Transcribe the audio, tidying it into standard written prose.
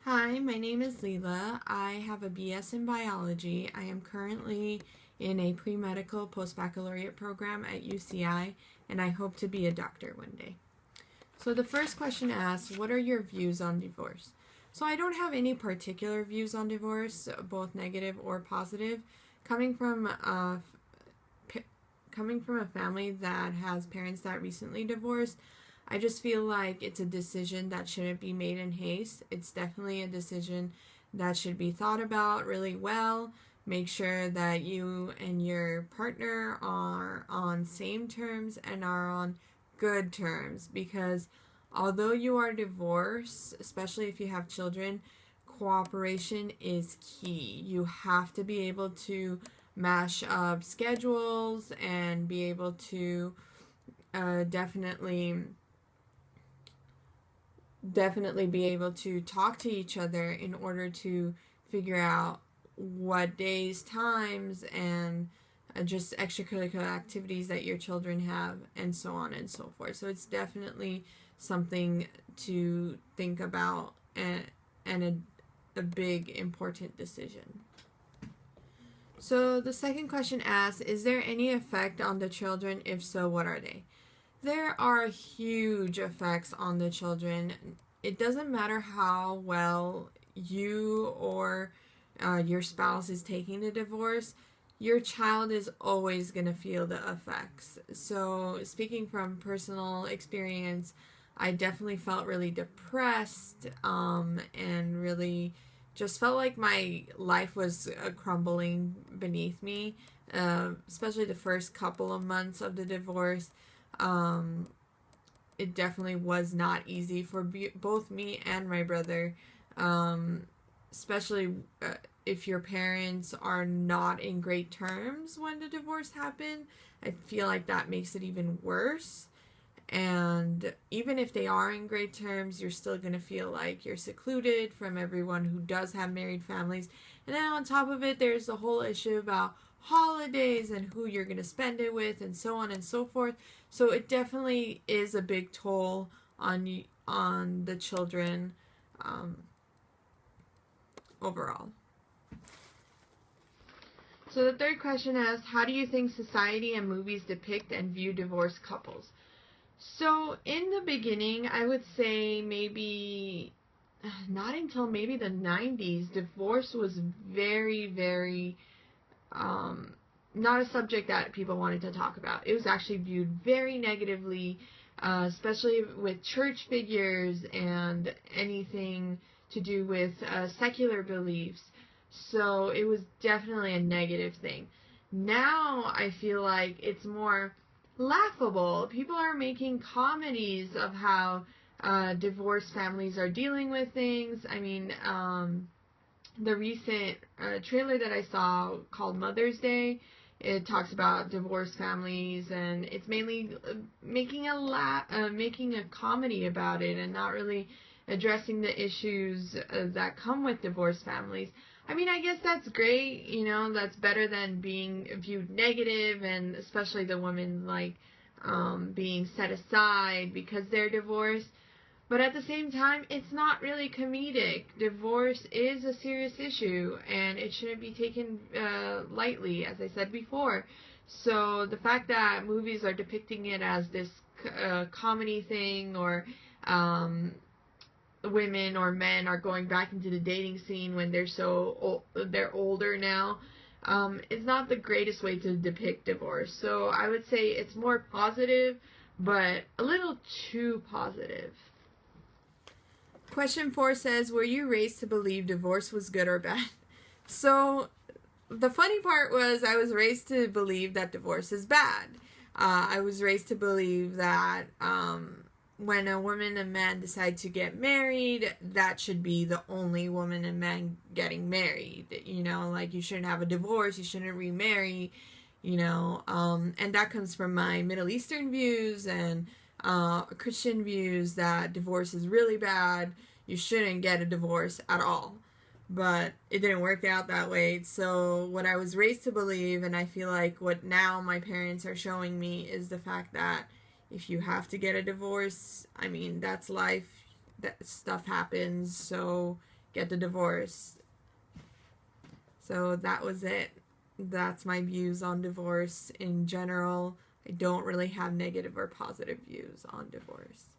Hi, my name is Leela. I have a BS in biology. I am currently in a pre-medical post-baccalaureate program at UCI, and I hope to be a doctor one day. So the first question asks, what are your views on divorce? So I don't have any particular views on divorce, both negative or positive. Coming from a family that has parents that recently divorced, I just feel like it's a decision that shouldn't be made in haste. It's definitely a decision that should be thought about really well. Make sure that you and your partner are on same terms and are on good terms, because although you are divorced, especially if you have children, cooperation is key. You have to be able to mash up schedules and be able to definitely be able to talk to each other in order to figure out what days, times, and just extracurricular activities that your children have, and so on and so forth. So it's definitely something to think about, and a big important decision. So the second question asks, is there any effect on the children? If so, what are they? There are huge effects on the children. It doesn't matter how well you or your spouse is taking the divorce, your child is always going to feel the effects. So speaking from personal experience, I definitely felt really depressed and really just felt like my life was crumbling beneath me, especially the first couple of months of the divorce. It definitely was not easy for both me and my brother, especially if your parents are not in great terms when the divorce happened. I feel like that makes it even worse. And even if they are in great terms, you're still going to feel like you're secluded from everyone who does have married families. And then on top of it, there's the whole issue about holidays and who you're going to spend it with, and so on and so forth. So it definitely is a big toll on the children overall. So the third question asks, how do you think society and movies depict and view divorced couples? So in the beginning, I would say maybe not until maybe the 90s, divorce was very, very not a subject that people wanted to talk about. It was actually viewed very negatively, especially with church figures and anything to do with secular beliefs. So it was definitely a negative thing. Now I feel like it's more laughable. People are making comedies of how divorced families are dealing with things. I mean, the recent trailer that I saw called Mother's Day, it talks about divorced families, and it's mainly making a comedy about it, and not really addressing the issues that come with divorced families. I mean, I guess that's great, that's better than being viewed negative, and especially the women being set aside because they're divorced. But at the same time, it's not really comedic. Divorce is a serious issue, and it shouldn't be taken lightly, as I said before. So the fact that movies are depicting it as this comedy thing, or women or men are going back into the dating scene when they're older now, is not the greatest way to depict divorce. So I would say it's more positive, but a little too positive. Question 4 says, were you raised to believe divorce was good or bad? So the funny part was, I was raised to believe that divorce is bad. I was raised to believe that when a woman and man decide to get married, that should be the only woman and man getting married. Like, you shouldn't have a divorce, you shouldn't remarry, and that comes from my Middle Eastern views and Christian views, that divorce is really bad. You shouldn't get a divorce at all. But it didn't work out that way. So what I was raised to believe, and I feel like what now my parents are showing me, is the fact that if you have to get a divorce, I mean, that's life. That stuff happens. So get the divorce. So that was it. That's my views on divorce in general. I don't really have negative or positive views on divorce.